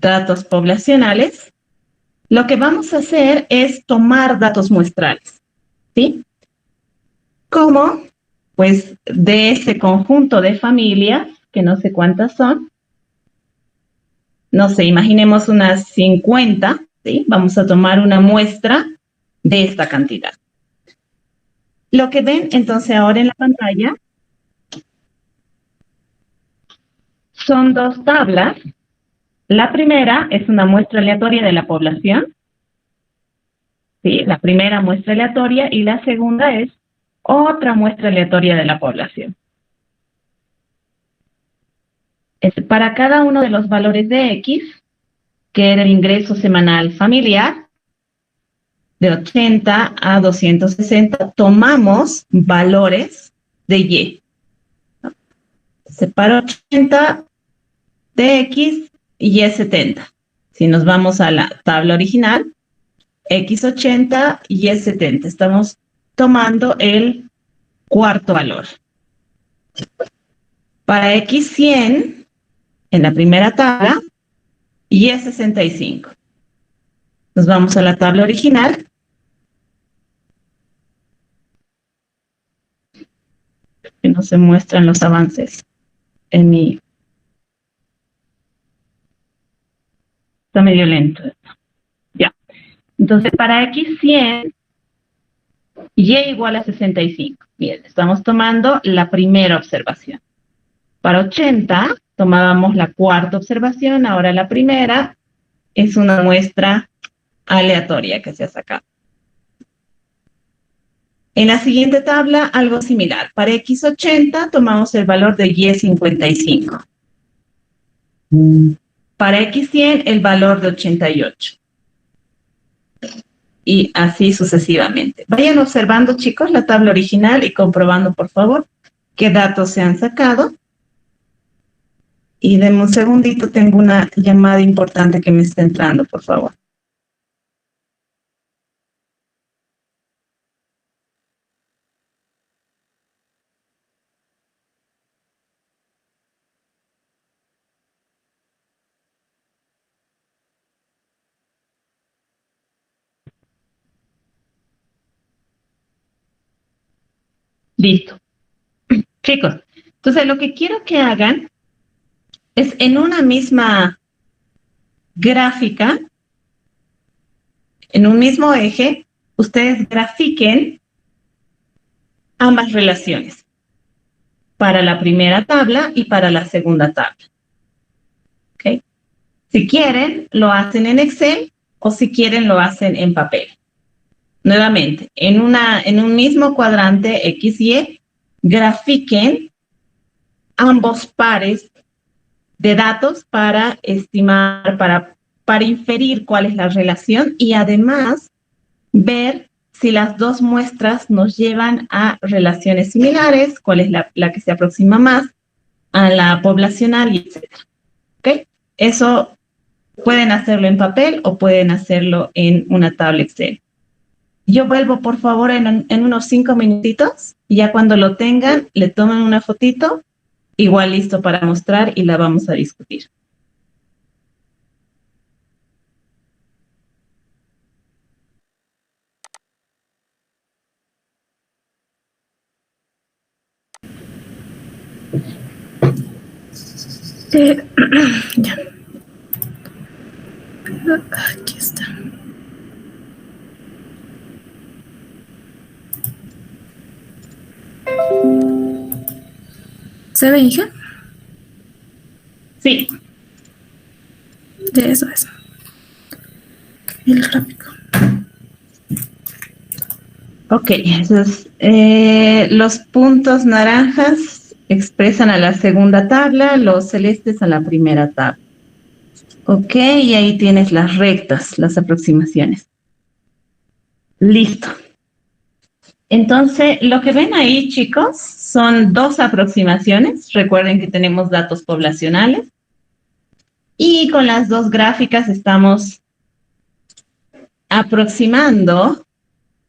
datos poblacionales, lo que vamos a hacer es tomar datos muestrales, ¿sí? ¿Cómo? Pues de ese conjunto de familias, que no sé cuántas son, no sé, imaginemos unas 50, ¿sí? Vamos a tomar una muestra de esta cantidad. Lo que ven entonces ahora en la pantalla son dos tablas. La primera es una muestra aleatoria de la población, ¿sí? La primera muestra aleatoria y la segunda es otra muestra aleatoria de la población. Para cada uno de los valores de X, que era el ingreso semanal familiar, de 80 a 260, tomamos valores de Y. Separo 80 de X y Y 70. Si nos vamos a la tabla original, X 80 y Y 70. Estamos tomando el cuarto valor. Para X 100, en la primera tabla, Y 65. Nos vamos a la tabla original. Que no se muestran los avances en mi... Está medio lento esto. Ya. Entonces, para X100, Y igual a 65. Bien, estamos tomando la primera observación. Para 80, tomábamos la cuarta observación, ahora la primera es una muestra aleatoria que se ha sacado. En la siguiente tabla, algo similar. Para X80, tomamos el valor de Y55. Para X100, el valor de 88. Y así sucesivamente. Vayan observando, chicos, la tabla original y comprobando, por favor, qué datos se han sacado. Y denme un segundito, tengo una llamada importante que me está entrando, por favor. Listo. Chicos, entonces lo que quiero que hagan es en una misma gráfica, en un mismo eje, ustedes grafiquen ambas relaciones para la primera tabla y para la segunda tabla. ¿Okay? Si quieren, lo hacen en Excel o si quieren, lo hacen en papel. Nuevamente, en un mismo cuadrante X y Y, grafiquen ambos pares de datos para estimar, para inferir cuál es la relación y además ver si las dos muestras nos llevan a relaciones similares, cuál es la que se aproxima más a la poblacional, etc. ¿Okay? Eso pueden hacerlo en papel o pueden hacerlo en una tabla Excel. Yo vuelvo, por favor, en unos 5 minutitos y ya cuando lo tengan, le toman una fotito, igual listo para mostrar y la vamos a discutir. Ya. Aquí está. ¿Se ve, hija? Sí. De eso es. El gráfico. Ok, entonces los puntos naranjas expresan a la segunda tabla, los celestes a la primera tabla. Ok, y ahí tienes las rectas, las aproximaciones. Listo. Entonces, lo que ven ahí, chicos, son dos aproximaciones. Recuerden que tenemos datos poblacionales. Y con las dos gráficas estamos aproximando,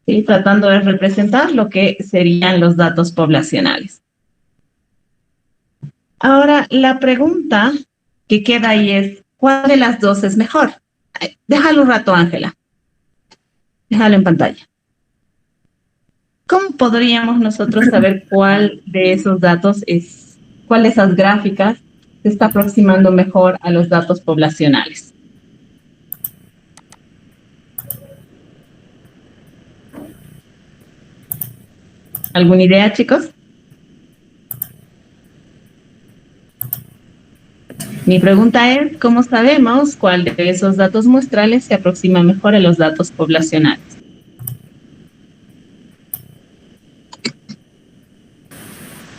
¿sí? Tratando de representar lo que serían los datos poblacionales. Ahora, la pregunta que queda ahí es, ¿cuál de las dos es mejor? Déjalo un rato, Ángela. Déjalo en pantalla. ¿Cómo podríamos nosotros saber cuál de esos datos es, cuál de esas gráficas se está aproximando mejor a los datos poblacionales? ¿Alguna idea, chicos? Mi pregunta es, ¿cómo sabemos cuál de esos datos muestrales se aproxima mejor a los datos poblacionales?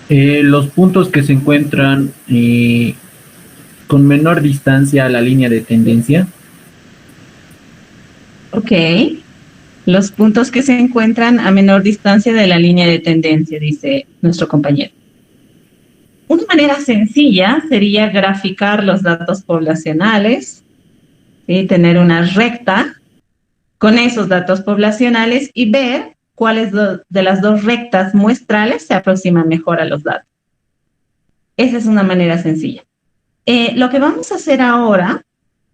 Los puntos que se encuentran con menor distancia a la línea de tendencia. Ok. Los puntos que se encuentran a menor distancia de la línea de tendencia, dice nuestro compañero. Una manera sencilla sería graficar los datos poblacionales, ¿sí? Tener una recta con esos datos poblacionales y ver cuáles de las dos rectas muestrales se aproximan mejor a los datos. Esa es una manera sencilla. Lo que vamos a hacer ahora,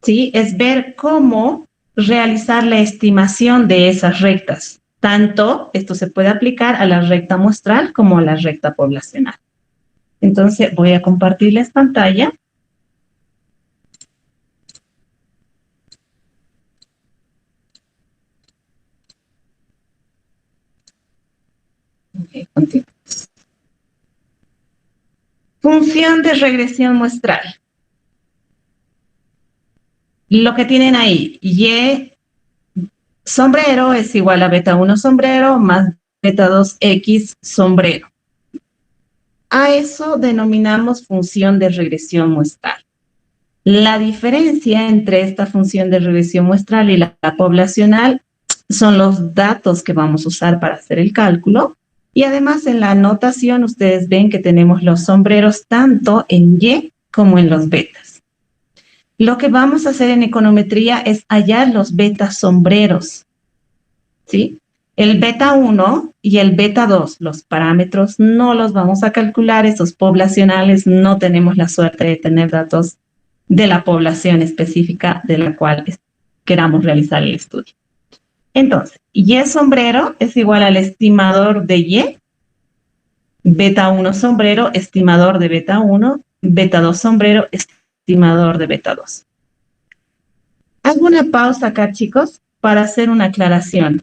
¿sí? Es ver cómo realizar la estimación de esas rectas. Tanto esto se puede aplicar a la recta muestral como a la recta poblacional. Entonces voy a compartirles pantalla. Okay, continuamos. Función de regresión muestral. Lo que tienen ahí, Y sombrero es igual a beta 1 sombrero más beta 2X sombrero. A eso denominamos función de regresión muestral. La diferencia entre esta función de regresión muestral y la poblacional son los datos que vamos a usar para hacer el cálculo. Y además en la anotación ustedes ven que tenemos los sombreros tanto en Y como en los betas. Lo que vamos a hacer en econometría es hallar los betas sombreros, ¿sí? El beta 1 y el beta 2, los parámetros no los vamos a calcular, esos poblacionales no tenemos la suerte de tener datos de la población específica de la cual queramos realizar el estudio. Entonces, Y sombrero es igual al estimador de Y, beta 1 sombrero, estimador de beta 1, beta 2 sombrero, estimador de beta 2. Hago una pausa acá, chicos, para hacer una aclaración.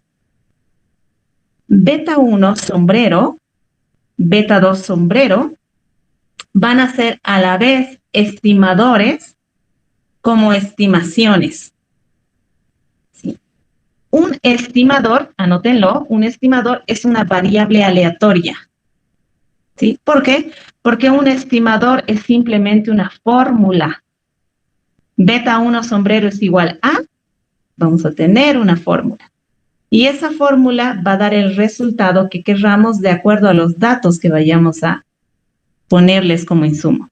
Beta 1 sombrero, beta 2 sombrero, van a ser a la vez estimadores como estimaciones. ¿Sí? Un estimador, anótenlo, un estimador es una variable aleatoria. ¿Sí? ¿Por qué? Porque un estimador es simplemente una fórmula. Beta 1 sombrero es igual a, vamos a tener una fórmula. Y esa fórmula va a dar el resultado que querramos de acuerdo a los datos que vayamos a ponerles como insumo.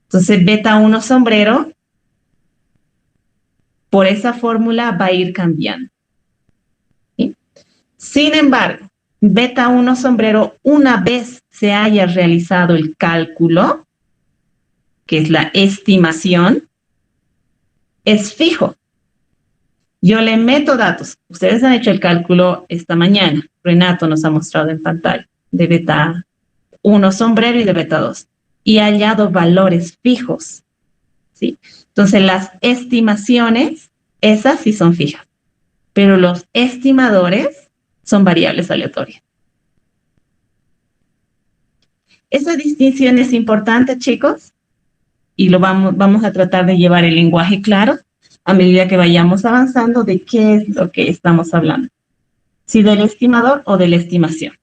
Entonces, beta 1 sombrero, por esa fórmula va a ir cambiando. ¿Sí? Sin embargo, beta 1 sombrero, una vez se haya realizado el cálculo, que es la estimación, es fijo. Yo le meto datos. Ustedes han hecho el cálculo esta mañana. Renato nos ha mostrado en pantalla de beta 1 sombrero y de beta 2. Y ha hallado valores fijos. ¿Sí? Entonces, las estimaciones, esas sí son fijas. Pero los estimadores son variables aleatorias. Esa distinción es importante, chicos. Y vamos a tratar de llevar el lenguaje claro a medida que vayamos avanzando de qué es lo que estamos hablando. Si del estimador o de la estimación.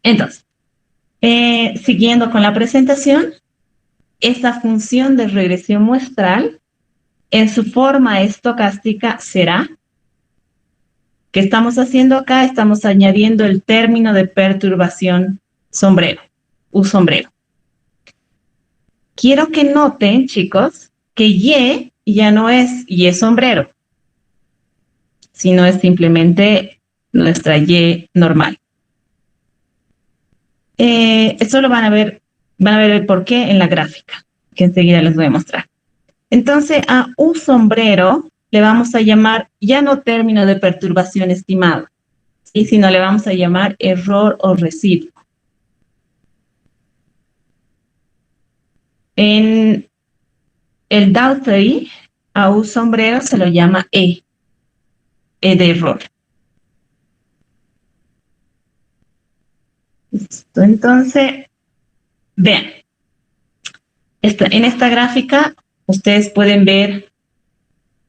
Entonces, siguiendo con la presentación, esta función de regresión muestral en su forma estocástica será, ¿qué estamos haciendo acá? Estamos añadiendo el término de perturbación sombrero, U sombrero. Quiero que noten, chicos, que Y ya no es Y sombrero, sino es simplemente nuestra Y normal. Esto lo van a ver el por qué en la gráfica, que enseguida les voy a mostrar. Entonces, a U sombrero le vamos a llamar ya no término de perturbación estimado, ¿sí? Sino le vamos a llamar error o residuo. En el Daughtry, a U sombrero se lo llama E de error. Listo. Entonces, vean, en esta gráfica ustedes pueden ver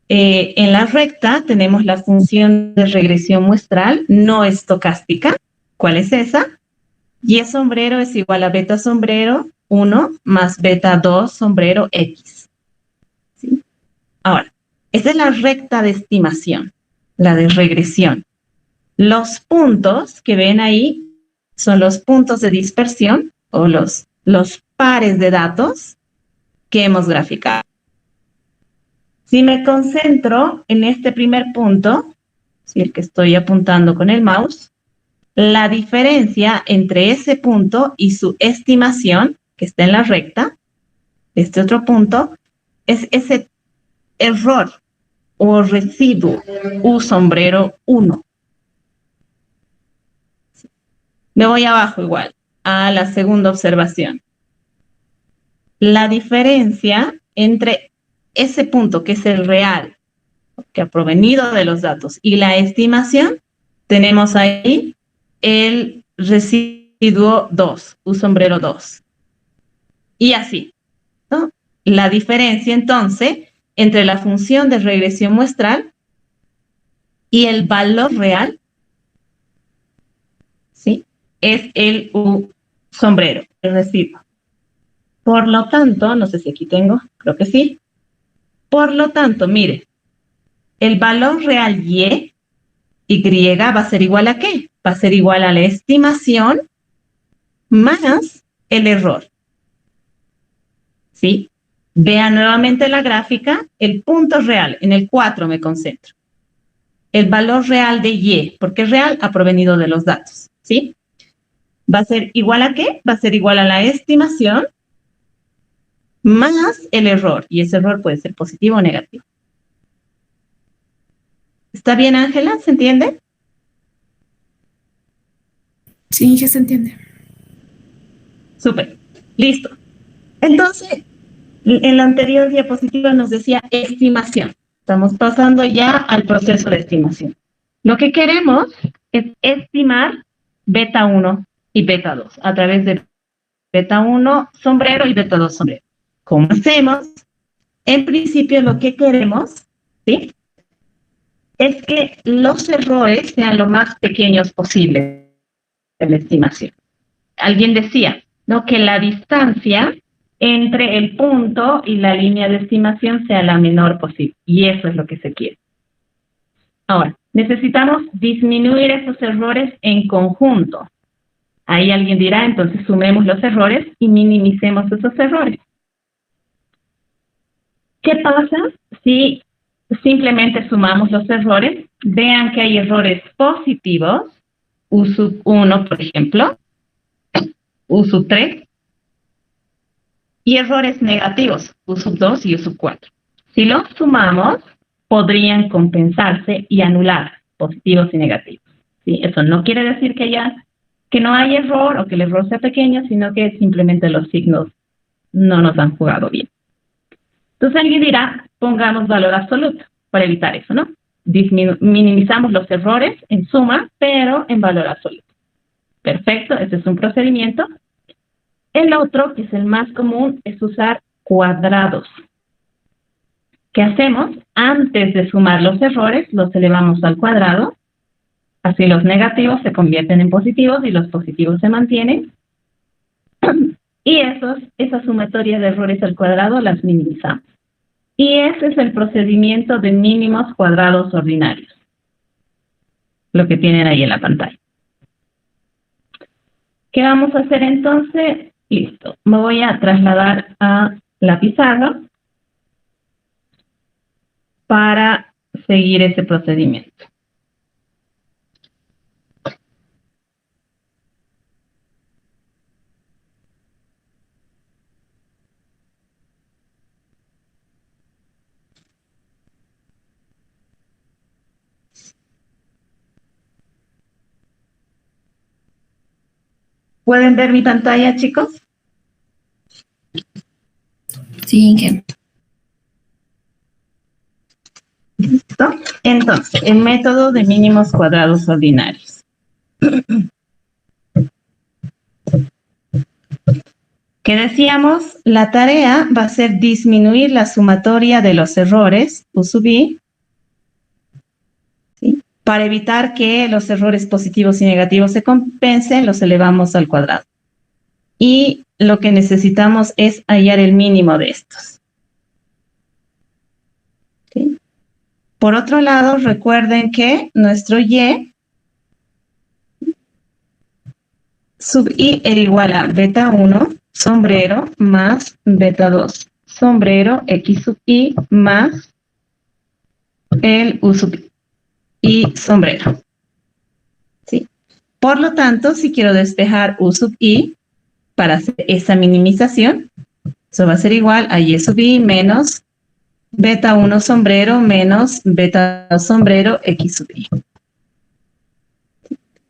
en la recta tenemos la función de regresión muestral no estocástica. ¿Cuál es esa? Y sombrero es igual a beta sombrero 1 más beta 2 sombrero X. ¿Sí? Ahora, esta es la recta de estimación, la de regresión. Los puntos que ven ahí son los puntos de dispersión o los pares de datos que hemos graficado. Si me concentro en este primer punto, si el que estoy apuntando con el mouse, la diferencia entre ese punto y su estimación, que está en la recta, este otro punto, es ese error o residuo U sombrero 1. Me voy abajo igual, a la segunda observación. La diferencia entre ese punto, que es el real, que ha provenido de los datos, y la estimación, tenemos ahí el residuo 2, U sombrero 2. Y así, ¿no? La diferencia, entonces, entre la función de regresión muestral y el valor real, ¿sí? Es el U sombrero, el residuo. Por lo tanto, no sé si aquí tengo, creo que sí. Por lo tanto, mire, el valor real Y va a ser igual a ¿qué? Va a ser igual a la estimación más el error. ¿Sí? Vean nuevamente la gráfica, el punto real, en el 4 me concentro. El valor real de Y, porque real ha provenido de los datos, ¿sí? ¿Va a ser igual a qué? Va a ser igual a la estimación más el error, y ese error puede ser positivo o negativo. ¿Está bien, Ángela? ¿Se entiende? Sí, ya se entiende. Súper. Listo. Entonces, en la anterior diapositiva nos decía estimación. Estamos pasando ya al proceso de estimación. Lo que queremos es estimar beta 1 y beta 2 a través de beta 1 sombrero y beta 2 sombrero. ¿Cómo hacemos? En principio lo que queremos, ¿sí?, es que los errores sean lo más pequeños posible en la estimación. Alguien decía, ¿no?, que la distancia entre el punto y la línea de estimación sea la menor posible. Y eso es lo que se quiere. Ahora, necesitamos disminuir esos errores en conjunto. Ahí alguien dirá, entonces sumemos los errores y minimicemos esos errores. ¿Qué pasa si simplemente sumamos los errores? Vean que hay errores positivos, U sub 1, por ejemplo, U sub 3, y errores negativos, U sub 2 y U sub 4. Si los sumamos, podrían compensarse y anular positivos y negativos. ¿Sí? Eso no quiere decir que no hay error o que el error sea pequeño, sino que simplemente los signos no nos han jugado bien. Entonces alguien dirá, pongamos valor absoluto para evitar eso, ¿no? Minimizamos los errores en suma, pero en valor absoluto. Perfecto, ese es un procedimiento. El otro, que es el más común, es usar cuadrados. ¿Qué hacemos? Antes de sumar los errores, los elevamos al cuadrado. Así los negativos se convierten en positivos y los positivos se mantienen. Y esa sumatoria de errores al cuadrado las minimizamos. Y ese es el procedimiento de mínimos cuadrados ordinarios. Lo que tienen ahí en la pantalla. ¿Qué vamos a hacer entonces? Listo. Me voy a trasladar a la pizarra para seguir ese procedimiento. ¿Pueden ver mi pantalla, chicos? Sí, Inge. ¿Listo? Entonces, el método de mínimos cuadrados ordinarios. ¿Qué decíamos? La tarea va a ser disminuir la sumatoria de los errores, U sub i, ¿sí? Para evitar que los errores positivos y negativos se compensen, los elevamos al cuadrado. Y lo que necesitamos es hallar el mínimo de estos. ¿Sí? Por otro lado, recuerden que nuestro y sub i era igual a beta 1 sombrero más beta 2 sombrero x sub i más el u sub i sombrero. ¿Sí? Por lo tanto, si quiero despejar u sub i para hacer esa minimización, eso va a ser igual a y sub i menos beta 1 sombrero menos beta 2 sombrero x sub i.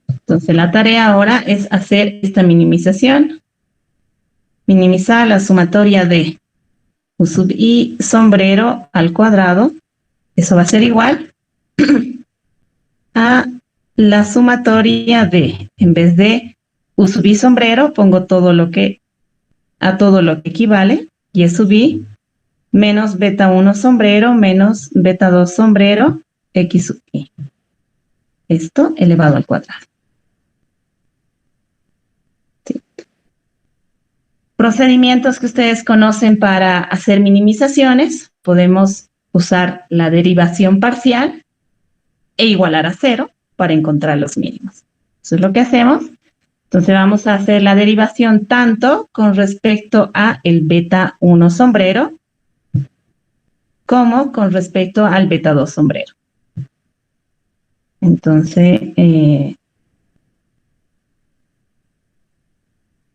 Entonces la tarea ahora es hacer esta minimización. Minimizar la sumatoria de u sub i sombrero al cuadrado. Eso va a ser igual a la sumatoria de, en vez de u sub i sombrero, pongo todo lo que equivale, y sub i menos beta 1 sombrero menos beta 2 sombrero x sub i. Esto elevado al cuadrado. Sí. Procedimientos que ustedes conocen para hacer minimizaciones. Podemos usar la derivación parcial e igualar a 0 para encontrar los mínimos. Eso es lo que hacemos. Entonces vamos a hacer la derivación tanto con respecto a el beta 1 sombrero como con respecto al beta 2 sombrero. Entonces,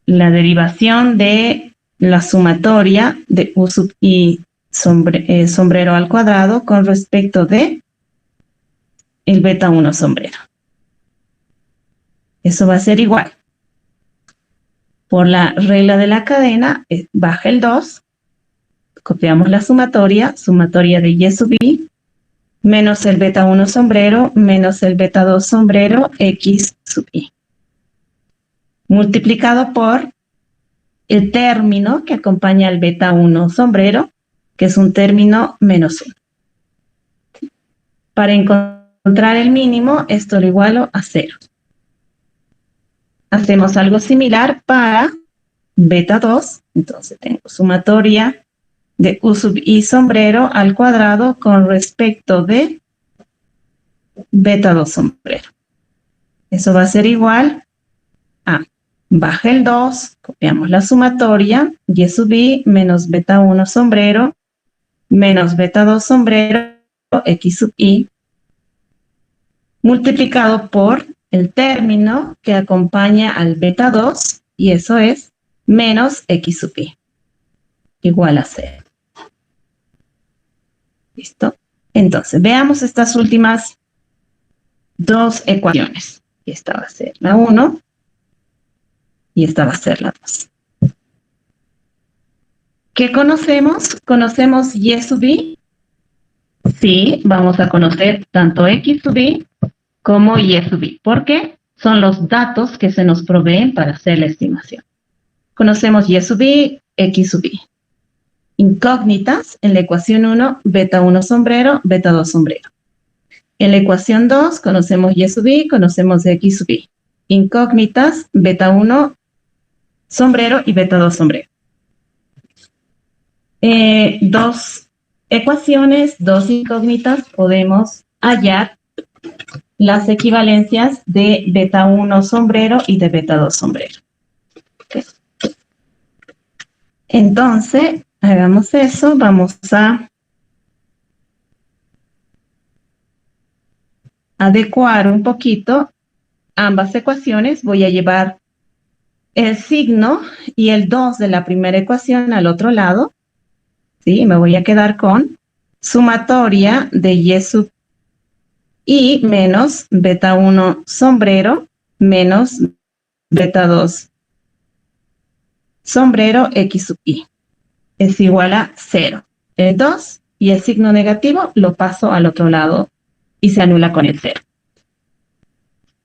la derivación de la sumatoria de u sub i sombrero al cuadrado con respecto de el beta 1 sombrero. Eso va a ser igual. Por la regla de la cadena, baja el 2, copiamos la sumatoria de y sub i, menos el beta 1 sombrero, menos el beta 2 sombrero, x sub i. Multiplicado por el término que acompaña al beta 1 sombrero, que es un término menos 1. Para encontrar el mínimo, esto lo igualo a 0. Hacemos algo similar para beta 2. Entonces tengo sumatoria de u sub i sombrero al cuadrado con respecto de beta 2 sombrero. Eso va a ser igual a baja el 2, copiamos la sumatoria, y sub i menos beta 1 sombrero menos beta 2 sombrero x sub i multiplicado por el término que acompaña al beta 2, y eso es menos x sub i, igual a 0. ¿Listo? Entonces, veamos estas últimas dos ecuaciones. Esta va a ser la 1 y esta va a ser la 2. ¿Qué conocemos? ¿Conocemos y sub i? Sí, vamos a conocer tanto x sub i como y sub i. ¿Por qué? Son los datos que se nos proveen para hacer la estimación. Conocemos y sub i, x sub i. Incógnitas, en la ecuación 1, beta 1 sombrero, beta 2 sombrero. En la ecuación 2, conocemos y sub i, conocemos x sub i. Incógnitas, beta 1 sombrero y beta 2 sombrero. Dos ecuaciones, dos incógnitas, podemos hallar las equivalencias de beta 1 sombrero y de beta 2 sombrero. ¿Okay? Entonces, hagamos eso, vamos a adecuar un poquito ambas ecuaciones. Voy a llevar el signo y el 2 de la primera ecuación al otro lado. ¿Sí? Me voy a quedar con sumatoria de y sub i menos beta 1 sombrero menos beta 2 sombrero X sub I es igual a 0. El 2 y el signo negativo lo paso al otro lado y se anula con el 0.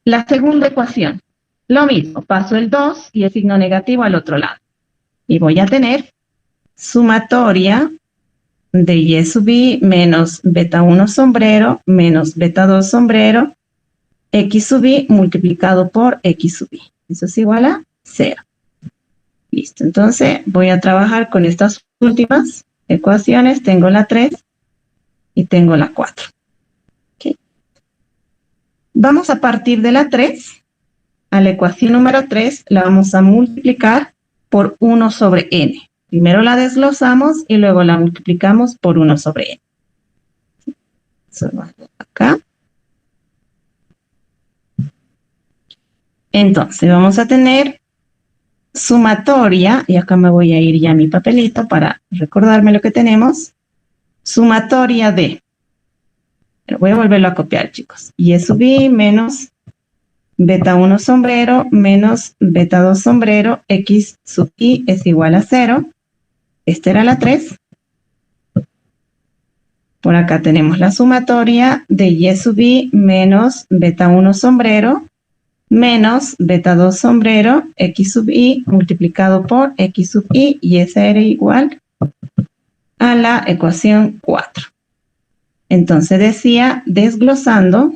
La segunda ecuación, lo mismo, paso el 2 y el signo negativo al otro lado. Y voy a tener sumatoria de Y sub I menos beta 1 sombrero menos beta 2 sombrero X sub I multiplicado por X sub I. Eso es igual a 0. Listo, entonces voy a trabajar con estas últimas ecuaciones. Tengo la 3 y tengo la 4. Okay. Vamos a partir de la 3, a la ecuación número 3 la vamos a multiplicar por 1 sobre n. Primero la desglosamos y luego la multiplicamos por 1 sobre n. Eso va acá. Entonces vamos a tener sumatoria, y acá me voy a ir ya a mi papelito para recordarme lo que tenemos. Sumatoria de, pero voy a volverlo a copiar, chicos. Y sub I menos beta 1 sombrero menos beta 2 sombrero, X sub I es igual a 0. Esta era la 3. Por acá tenemos la sumatoria de Y sub I menos beta 1 sombrero menos beta 2 sombrero, X sub I multiplicado por X sub I, y esa era igual a la ecuación 4. Entonces decía, desglosando,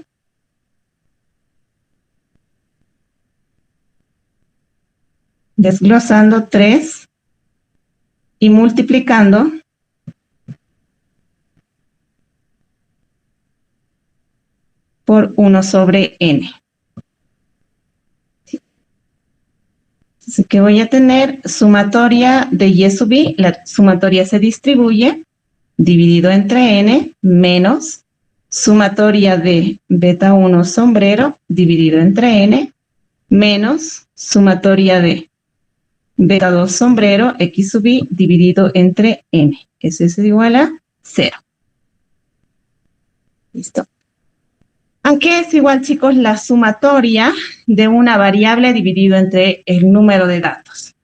desglosando 3 y multiplicando por 1 sobre n. Así que voy a tener sumatoria de Y sub I, la sumatoria se distribuye, dividido entre n, menos sumatoria de beta 1 sombrero, dividido entre n, menos sumatoria de beta 2 sombrero, X sub I, dividido entre n. Eso es igual a 0. ¿Listo? ¿A qué es igual, chicos, la sumatoria de una variable dividido entre el número de datos?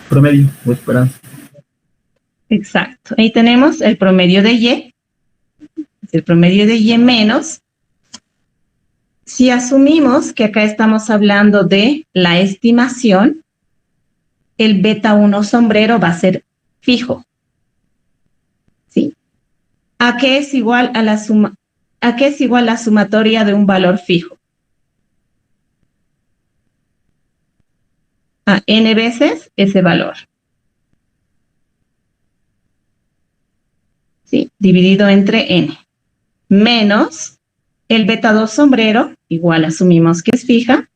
Promedio o esperanza. Exacto. Ahí tenemos el promedio de Y. El promedio de Y menos. Si asumimos que acá estamos hablando de la estimación, el beta 1 sombrero va a ser fijo. ¿Sí? ¿A qué es igual a la suma? ¿A qué es igual la sumatoria de un valor fijo? A n veces ese valor. ¿Sí? Dividido entre n. Menos el beta 2 sombrero, igual asumimos que es fija,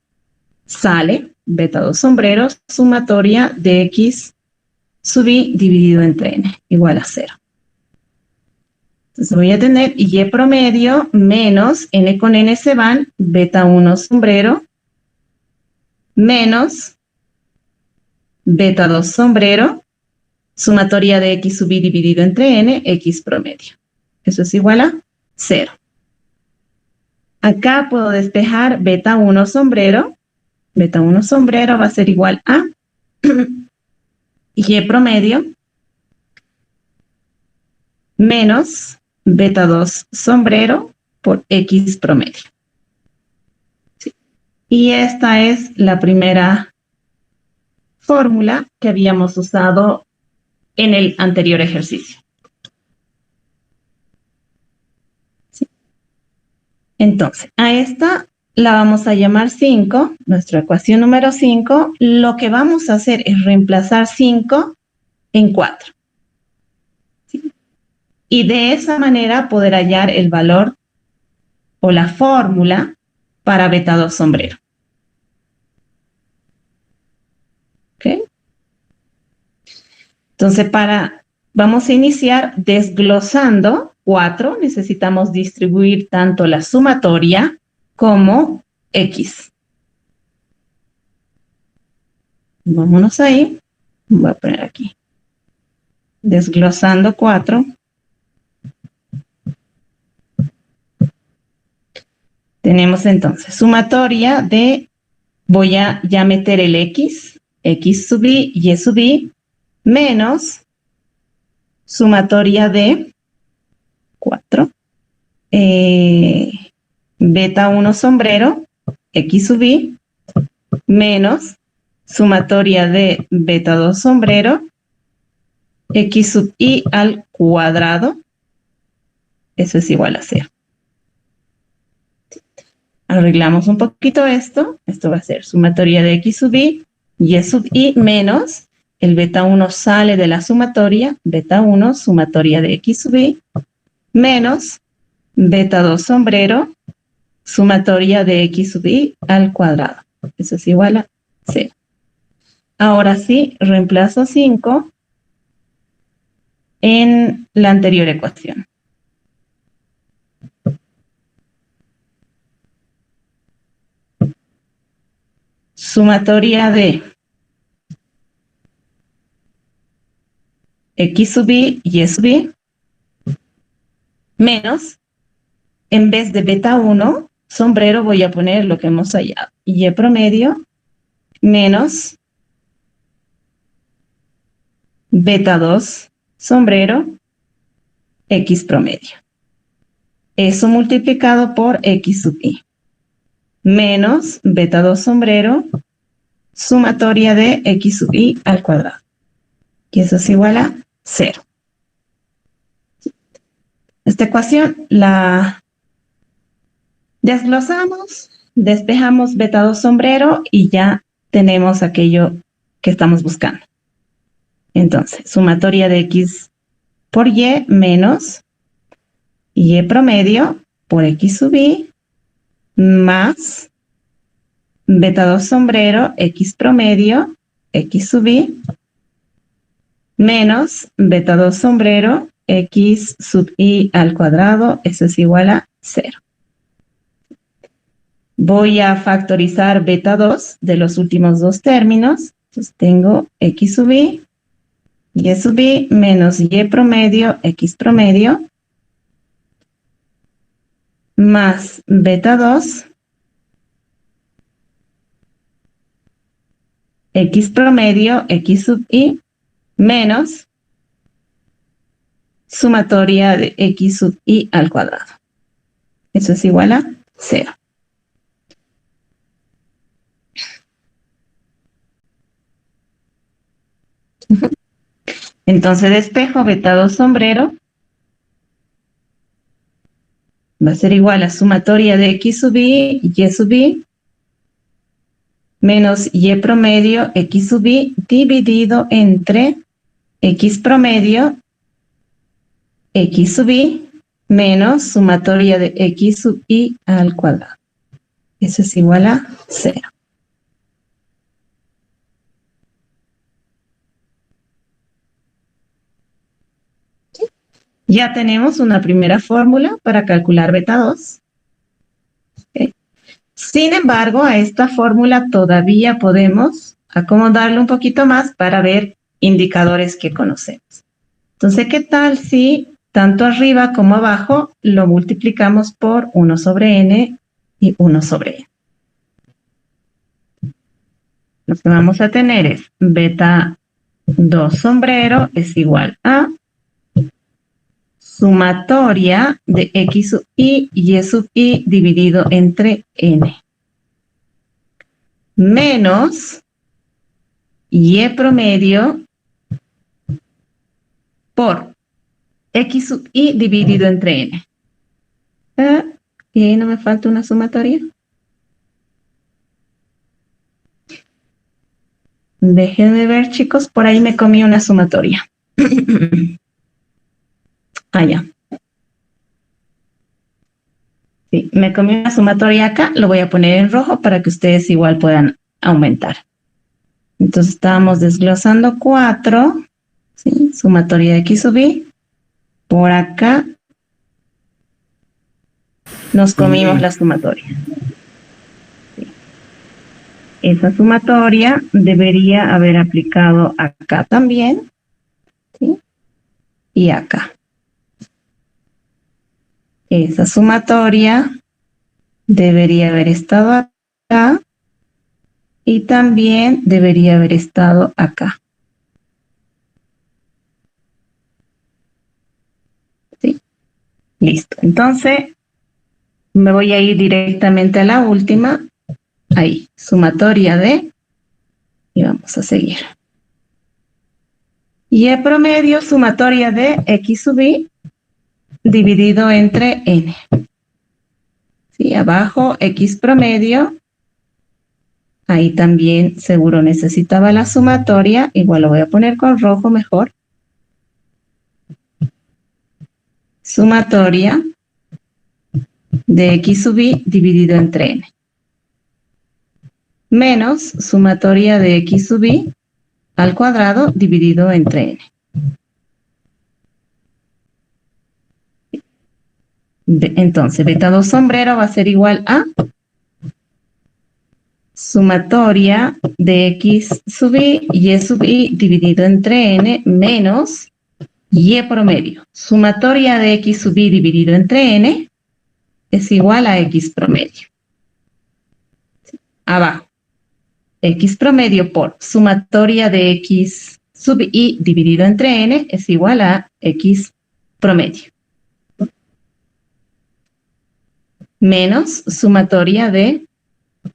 sale beta 2 sombrero, sumatoria de x sub I dividido entre n, igual a 0. Entonces voy a tener Y promedio menos n con n se van, beta 1 sombrero, menos beta 2 sombrero, sumatoria de x sub I dividido entre n, x promedio. Eso es igual a 0. Acá puedo despejar beta 1 sombrero. Beta 1 sombrero va a ser igual a Y promedio menos beta 2 sombrero por X promedio. ¿Sí? Y esta es la primera fórmula que habíamos usado en el anterior ejercicio. ¿Sí? Entonces, a esta la vamos a llamar 5, nuestra ecuación número 5. Lo que vamos a hacer es reemplazar 5 en 4. Y de esa manera poder hallar el valor o la fórmula para beta 2 sombrero. ¿Ok? Entonces, vamos a iniciar desglosando 4. Necesitamos distribuir tanto la sumatoria como X. Vámonos ahí. Voy a poner aquí. Desglosando 4. Tenemos entonces sumatoria de, voy a ya meter el X X sub I, Y sub I, menos sumatoria de 4, beta 1 sombrero, X sub I, menos sumatoria de beta 2 sombrero, X sub I al cuadrado, eso es igual a 0. Arreglamos un poquito esto va a ser sumatoria de X sub I, Y sub I menos, el beta 1 sale de la sumatoria, beta 1, sumatoria de X sub I, menos beta 2 sombrero, sumatoria de X sub I al cuadrado. Eso es igual a 0. Ahora sí, reemplazo 5 en la anterior ecuación. Sumatoria de X sub I, Y sub I, menos, en vez de beta 1, sombrero voy a poner lo que hemos hallado, Y promedio, menos beta 2, sombrero, X promedio. Eso multiplicado por X sub I, menos beta 2 sombrero, sumatoria de X sub I al cuadrado. Y eso es igual a 0. Esta ecuación la desglosamos, despejamos beta 2 sombrero y ya tenemos aquello que estamos buscando. Entonces, sumatoria de X por Y menos Y promedio por X sub I más beta 2 sombrero, X promedio, X sub I, menos beta 2 sombrero, X sub I al cuadrado, eso es igual a 0. Voy a factorizar beta 2 de los últimos dos términos. Entonces tengo X sub I, Y sub I, menos Y promedio, X promedio, más beta 2, X promedio, X sub I, menos sumatoria de X sub I al cuadrado. Eso es igual a 0. Entonces despejo beta 2 sombrero. Va a ser igual a sumatoria de X sub I, Y sub I, menos Y promedio, X sub I, dividido entre X promedio, X sub I, menos sumatoria de X sub I al cuadrado. Eso es igual a 0. Ya tenemos una primera fórmula para calcular beta 2. Okay. Sin embargo, a esta fórmula todavía podemos acomodarle un poquito más para ver indicadores que conocemos. Entonces, ¿qué tal si tanto arriba como abajo lo multiplicamos por 1 sobre n y 1 sobre n? Lo que vamos a tener es beta 2 sombrero es igual a sumatoria de X sub I y Y sub I dividido entre n, menos Y promedio por X sub I dividido entre n. Y ahí no me falta una sumatoria. Déjenme ver, chicos, por ahí me comí una sumatoria. Ya. Sí, me comí una sumatoria acá, lo voy a poner en rojo para que ustedes igual puedan aumentar. Entonces estábamos desglosando 4, ¿sí? Sumatoria de X sub I. Por acá nos comimos la sumatoria. Sí. Esa sumatoria debería haber aplicado acá también, ¿sí? Y acá. Esa sumatoria debería haber estado acá y también debería haber estado acá. ¿Sí? Listo. Entonces, me voy a ir directamente a la última. Ahí, sumatoria de, y vamos a seguir. Y el promedio, sumatoria de x sub i dividido entre n. Sí, abajo, x promedio. Ahí también seguro necesitaba la sumatoria. Igual lo voy a poner con rojo mejor. Sumatoria de x sub i dividido entre n. Menos sumatoria de x sub i al cuadrado dividido entre n. Entonces, beta 2 sombrero va a ser igual a sumatoria de x sub i y sub i dividido entre n menos y promedio. Sumatoria de x sub i dividido entre n es igual a x promedio. Abajo. X promedio por sumatoria de x sub i dividido entre n es igual a x promedio. Menos sumatoria de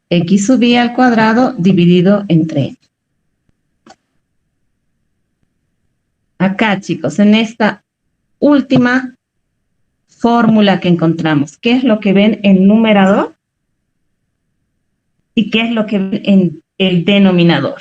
x sub i al cuadrado dividido entre n. Acá, chicos, en esta última fórmula que encontramos, ¿qué es lo que ven en numerador? ¿Y qué es lo que ven en el denominador?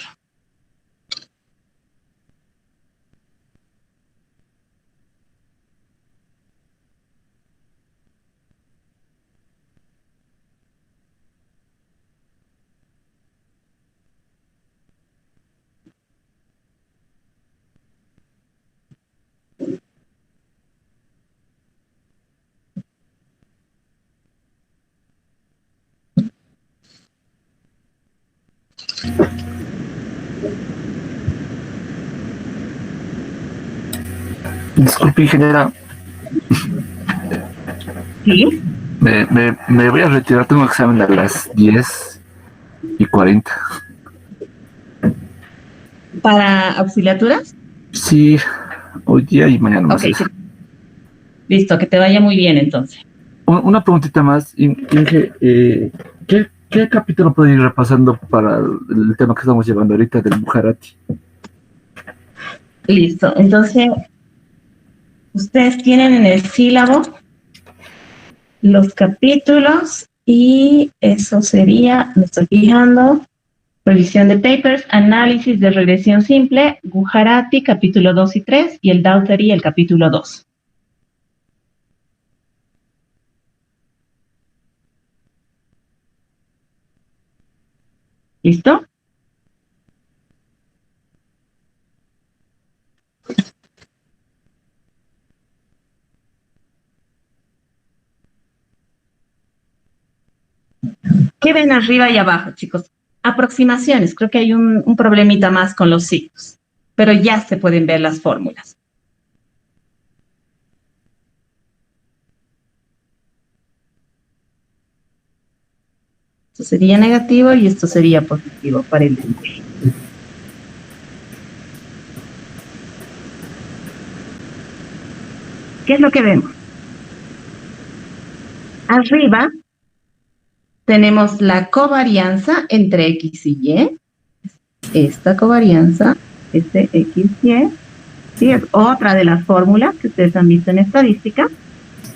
Disculpe, ingeniera, ¿Sí? me voy a retirar, tengo examen a las 10:40. ¿Para auxiliaturas? Sí, hoy día y mañana más. Ok, listo, que te vaya muy bien entonces. Una preguntita más, Inge, ¿qué capítulo puedo ir repasando para el tema que estamos llevando ahorita del Bujarati? Listo, entonces, ustedes tienen en el sílabo los capítulos y eso sería, me estoy fijando, revisión de papers, análisis de regresión simple, Gujarati, capítulo 2 y 3, y el Daughtry, el capítulo 2. ¿Listo? ¿Qué ven arriba y abajo, chicos? Aproximaciones. Creo que hay un problemita más con los signos, pero ya se pueden ver las fórmulas. Esto sería negativo y esto sería positivo para el lenguaje. ¿Qué es lo que vemos? Arriba tenemos la covarianza entre X y Y. Esta covarianza es de X y Y. Sí, es otra de las fórmulas que ustedes han visto en estadística.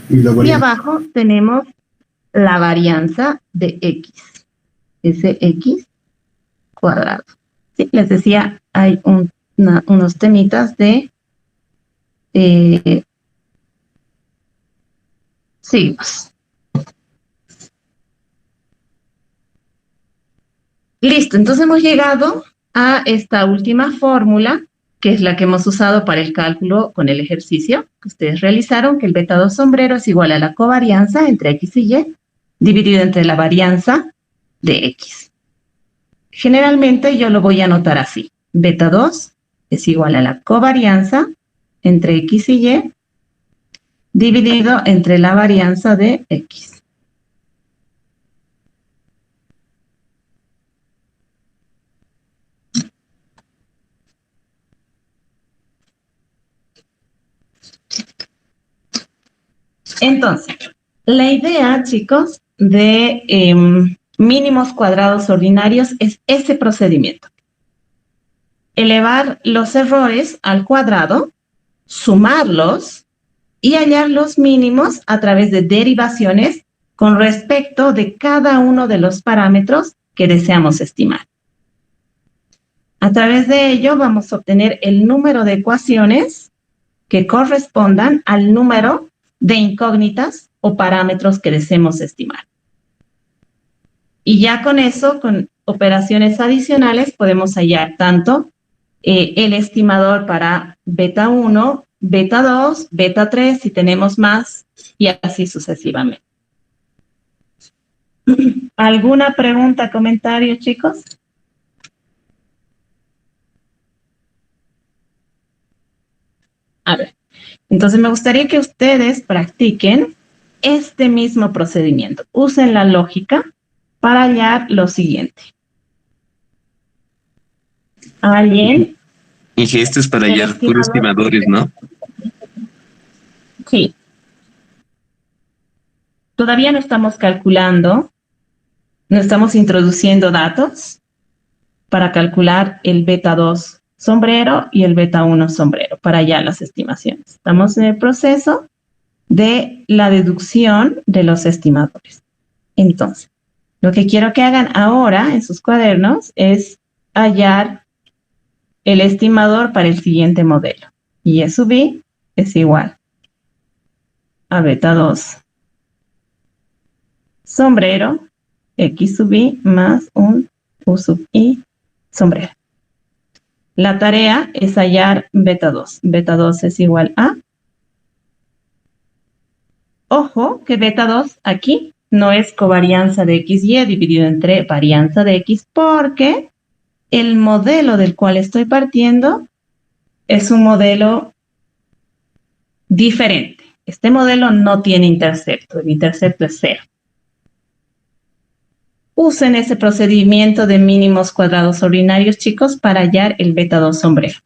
Y abajo tenemos la varianza de X. Ese X cuadrado. Sí, les decía, hay unos temitas de signos. Listo, entonces hemos llegado a esta última fórmula, que es la que hemos usado para el cálculo con el ejercicio que ustedes realizaron, que el beta 2 sombrero es igual a la covarianza entre X y Y, dividido entre la varianza de X. Generalmente yo lo voy a anotar así. Beta 2 es igual a la covarianza entre X y Y, dividido entre la varianza de X. Entonces, la idea, chicos, de mínimos cuadrados ordinarios es ese procedimiento. Elevar los errores al cuadrado, sumarlos y hallar los mínimos a través de derivaciones con respecto de cada uno de los parámetros que deseamos estimar. A través de ello vamos a obtener el número de ecuaciones que correspondan al número de incógnitas o parámetros que deseemos estimar. Y ya con eso, con operaciones adicionales, podemos hallar tanto el estimador para beta 1, beta 2, beta 3, si tenemos más, y así sucesivamente. ¿Alguna pregunta, comentario, chicos? A ver, entonces me gustaría que ustedes practiquen este mismo procedimiento. Usen la lógica para hallar lo siguiente. ¿Alguien? Y esto es para El hallar puros estimador. estimadores, ¿no? Sí. Todavía no estamos calculando, no estamos introduciendo datos para calcular el beta 2 sombrero y el beta 1 sombrero para hallar las estimaciones. Estamos en el proceso de la deducción de los estimadores. Entonces, lo que quiero que hagan ahora en sus cuadernos es hallar el estimador para el siguiente modelo. Y E sub I es igual a beta 2 sombrero X sub I más un U sub I sombrero. La tarea es hallar beta 2. Beta 2 es igual a... Ojo que beta 2 aquí no es covarianza de XY dividido entre varianza de X porque el modelo del cual estoy partiendo es un modelo diferente. Este modelo no tiene intercepto, el intercepto es 0. Usen ese procedimiento de mínimos cuadrados ordinarios, chicos, para hallar el beta 2 sombrero.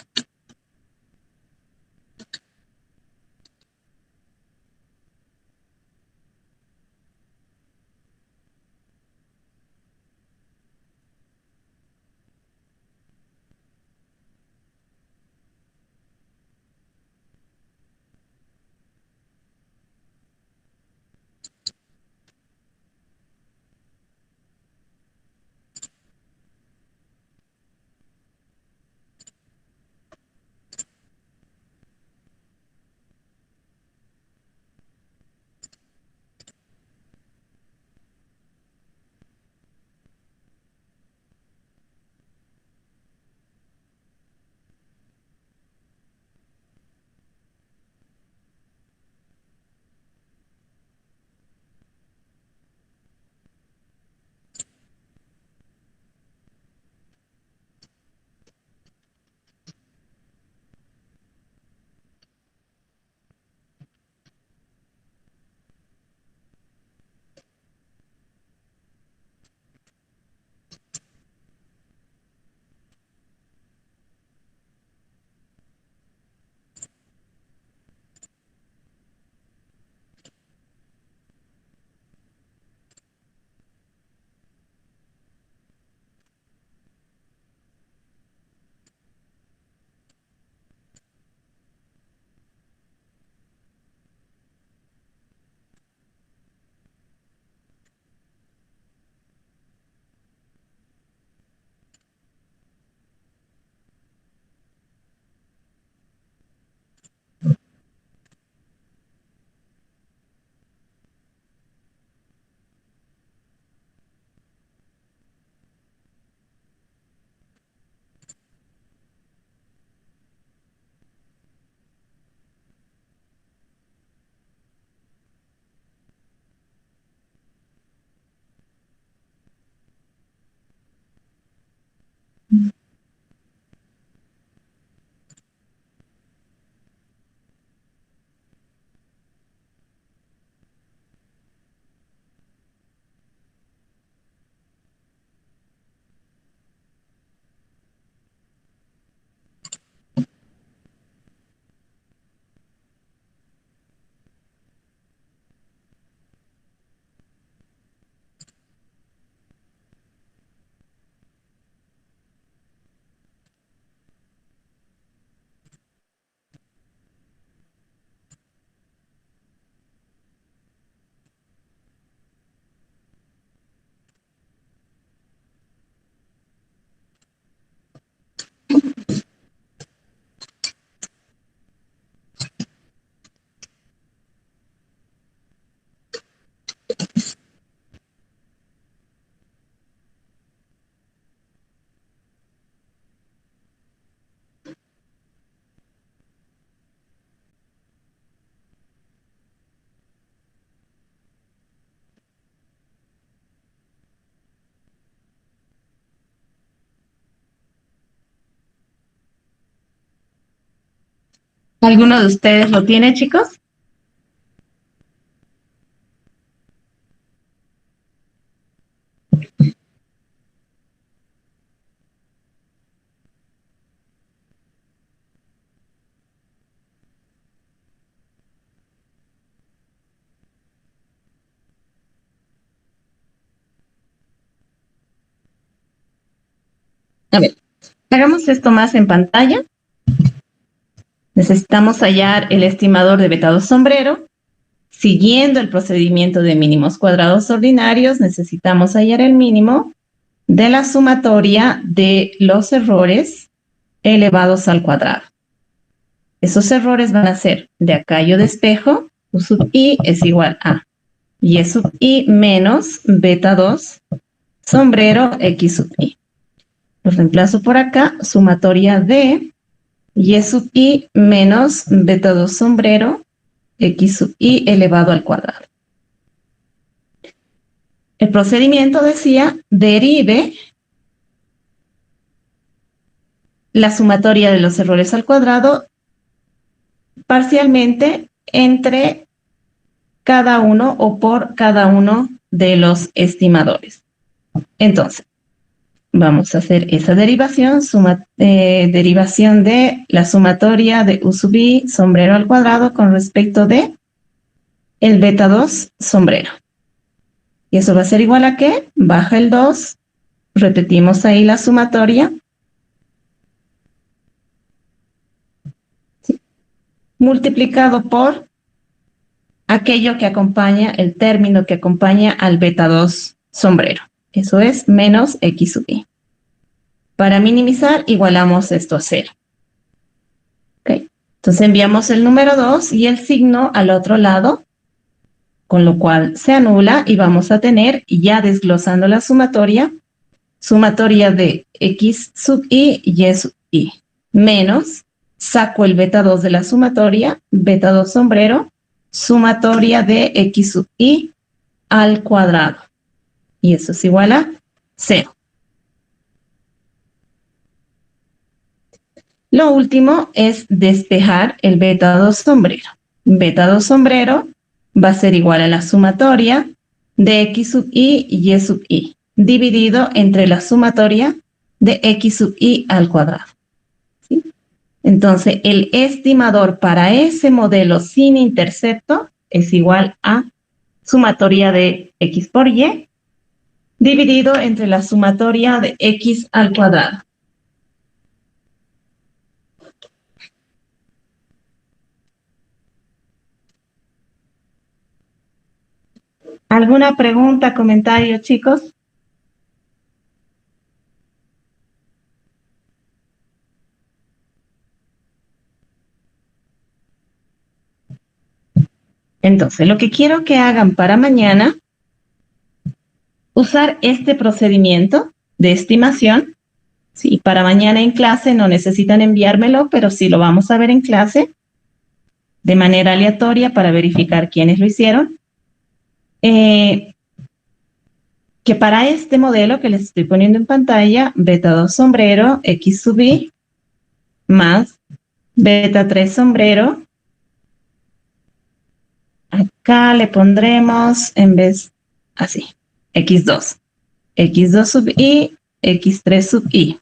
¿Alguno de ustedes lo tiene, chicos? A ver, hagamos esto más en pantalla. Necesitamos hallar el estimador de beta 2 sombrero. Siguiendo el procedimiento de mínimos cuadrados ordinarios, necesitamos hallar el mínimo de la sumatoria de los errores elevados al cuadrado. Esos errores van a ser de acá yo despejo, U sub i es igual a y sub i menos beta 2 sombrero x sub i. Lo reemplazo por acá, sumatoria de y sub i menos beta 2 sombrero x sub i elevado al cuadrado. El procedimiento decía, derive la sumatoria de los errores al cuadrado parcialmente entre cada uno o por cada uno de los estimadores. Entonces, vamos a hacer esa derivación, derivación de la sumatoria de U sub i sombrero al cuadrado con respecto de el beta 2 sombrero. Y eso va a ser igual a ¿qué? Baja el 2, repetimos ahí la sumatoria, ¿sí? Multiplicado por aquello que acompaña, el término que acompaña al beta 2 sombrero. Eso es menos x sub i. Para minimizar, igualamos esto a 0. ¿Okay? Entonces enviamos el número 2 y el signo al otro lado, con lo cual se anula y vamos a tener, ya desglosando la sumatoria, sumatoria de x sub i y sub i, menos, saco el beta 2 de la sumatoria, beta 2 sombrero, sumatoria de x sub i al cuadrado. Y eso es igual a 0. Lo último es despejar el beta 2 sombrero. Beta 2 sombrero va a ser igual a la sumatoria de x sub i y sub i, dividido entre la sumatoria de x sub i al cuadrado. ¿Sí? Entonces, el estimador para ese modelo sin intercepto es igual a sumatoria de x por y, dividido entre la sumatoria de x al cuadrado. ¿Alguna pregunta, comentario, chicos? Entonces, lo que quiero que hagan para mañana, usar este procedimiento de estimación. Sí, para mañana en clase no necesitan enviármelo, pero sí lo vamos a ver en clase de manera aleatoria para verificar quiénes lo hicieron. Que para este modelo que les estoy poniendo en pantalla, beta 2 sombrero, x sub i, más beta 3 sombrero, acá le pondremos en vez, así, x2 sub i, x3 sub i,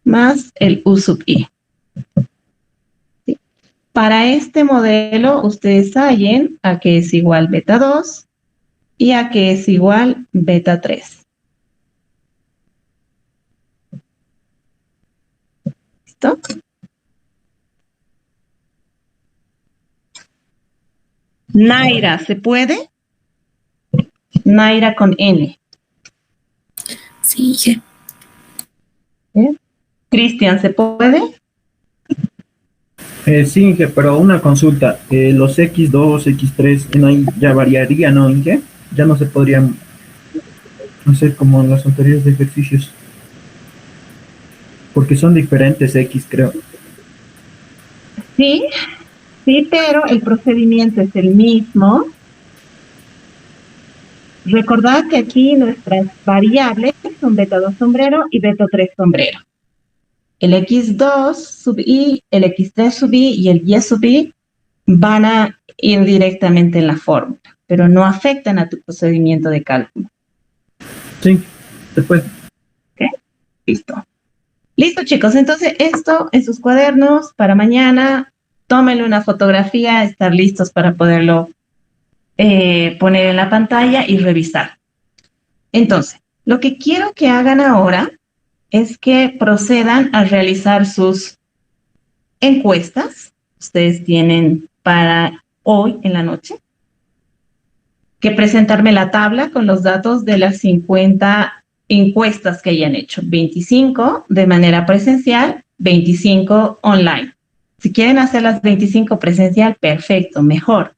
más el u sub i. ¿Sí? Para este modelo, ustedes hallen a que es igual beta 2 y a que es igual beta 3. ¿Listo? Naira, ¿se puede? Naira con N. Sí, Inge. Cristian, ¿se puede? Sí, Inge, pero una consulta. Los X2, X3, ahí ya variaría, ¿no, Inge? Ya no se podrían hacer como en las anteriores ejercicios. Porque son diferentes X, creo. Sí, sí, pero el procedimiento es el mismo. Recordad que aquí nuestras variables son beta 2 sombrero y beta 3 sombrero. El X2 sub I, el X3 sub I y el Y sub I van a ir directamente en la fórmula, pero no afectan a tu procedimiento de cálculo. Sí, después. ¿Ok? Listo. Listo, chicos. Entonces, esto en sus cuadernos para mañana. Tómenle una fotografía, estar listos para poderlo poner en la pantalla y revisar. Entonces, lo que quiero que hagan ahora es que procedan a realizar sus encuestas. Ustedes tienen para hoy en la noche que presentarme la tabla con los datos de las 50 encuestas que hayan hecho. 25 de manera presencial, 25 online. Si quieren hacer las 25 presencial, perfecto, mejor.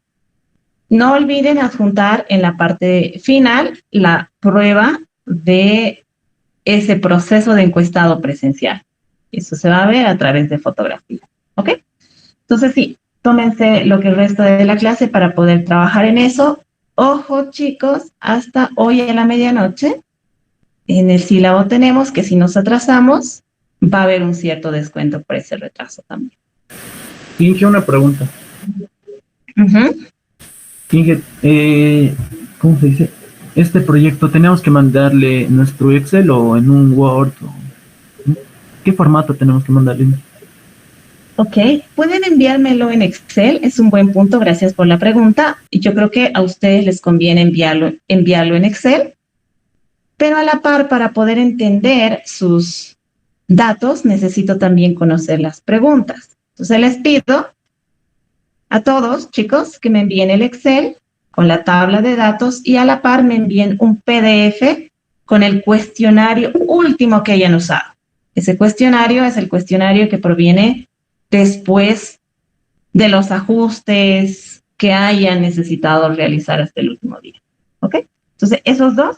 No olviden adjuntar en la parte final la prueba de ese proceso de encuestado presencial. Eso se va a ver a través de fotografía. ¿Ok? Entonces, sí, tómense lo que resta de la clase para poder trabajar en eso. Ojo, chicos, hasta hoy a la medianoche, en el sílabo tenemos que si nos atrasamos, va a haber un cierto descuento por ese retraso también. Inge, una pregunta. Inge, ¿cómo se dice? Este proyecto, ¿tenemos que mandarle nuestro Excel o en un Word? ¿Qué formato tenemos que mandarle? Ok, pueden enviármelo en Excel, es un buen punto, gracias por la pregunta. Yo creo que a ustedes les conviene enviarlo en Excel, pero a la par, para poder entender sus datos, necesito también conocer las preguntas. Entonces les pido a todos, chicos, que me envíen el Excel con la tabla de datos y a la par me envíen un PDF con el cuestionario último que hayan usado. Ese cuestionario es el cuestionario que proviene después de los ajustes que hayan necesitado realizar hasta el último día. ¿Ok? Entonces, esos dos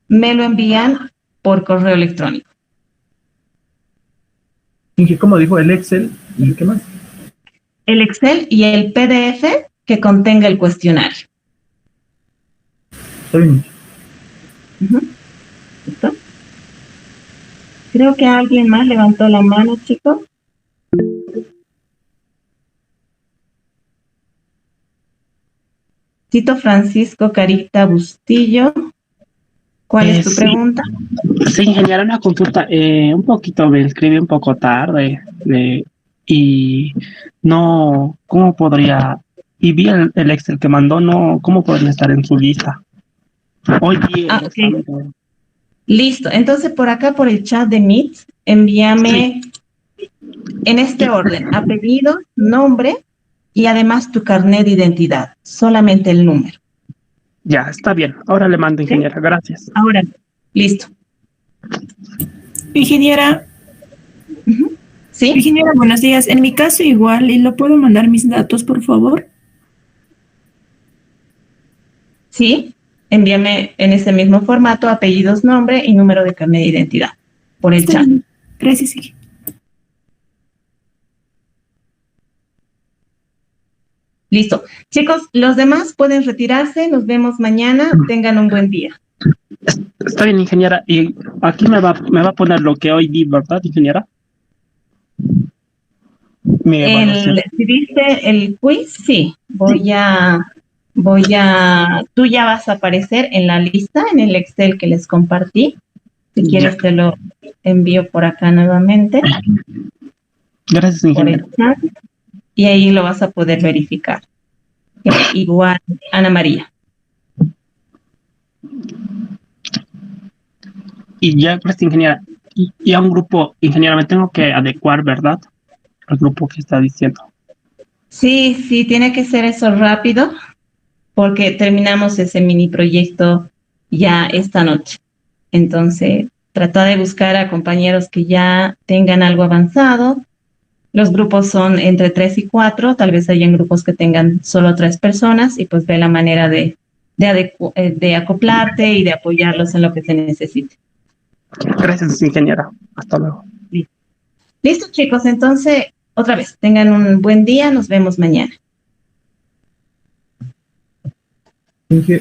me lo envían por correo electrónico. Inge, ¿cómo dijo? El Excel y qué más? El Excel y el PDF que contenga el cuestionario. Está bien. ¿Listo? Creo que alguien más levantó la mano, chicos. Tito Francisco Carita Bustillo. ¿Cuál es tu pregunta? Sí, ingeniera, una consulta. Un poquito me inscribí un poco tarde y no, ¿cómo podría? Y vi el Excel que mandó, no, ¿cómo podría estar en su lista? Hoy vi el examen. Listo. Entonces, por acá, por el chat de Meet, envíame en este orden: apellido, nombre y además tu carnet de identidad. Solamente el número. Ya, está bien. Ahora le mando, ingeniera. ¿Sí? Gracias. Ahora, listo. Ingeniera. ¿Sí? Ingeniera, buenos días. En mi caso igual, ¿y lo puedo mandar mis datos, por favor? Sí, envíame en ese mismo formato apellidos, nombre y número de carnet de identidad por el chat. Gracias, sí. Listo. Chicos, los demás pueden retirarse. Nos vemos mañana. Tengan un buen día. Está bien, ingeniera. Y aquí me va a poner lo que hoy vi, ¿verdad, ingeniera? Mi evaluación. Si viste el quiz, sí. Tú ya vas a aparecer en la lista, en el Excel que les compartí. Si quieres te lo envío por acá nuevamente. Gracias, ingeniera. Y ahí lo vas a poder verificar. Igual, Ana María. Y ya, pues, ingeniera, y a un grupo, ingeniera, me tengo que adecuar, ¿verdad? Al grupo que está diciendo. Sí, tiene que ser eso rápido, porque terminamos ese mini proyecto ya esta noche. Entonces, trata de buscar a compañeros que ya tengan algo avanzado. Los grupos son entre 3 y 4, tal vez hayan grupos que tengan solo 3 personas y pues ve la manera de acoplarte y de apoyarlos en lo que se necesite. Gracias, ingeniera. Hasta luego. Listo, chicos. Entonces, otra vez, tengan un buen día. Nos vemos mañana. Inge,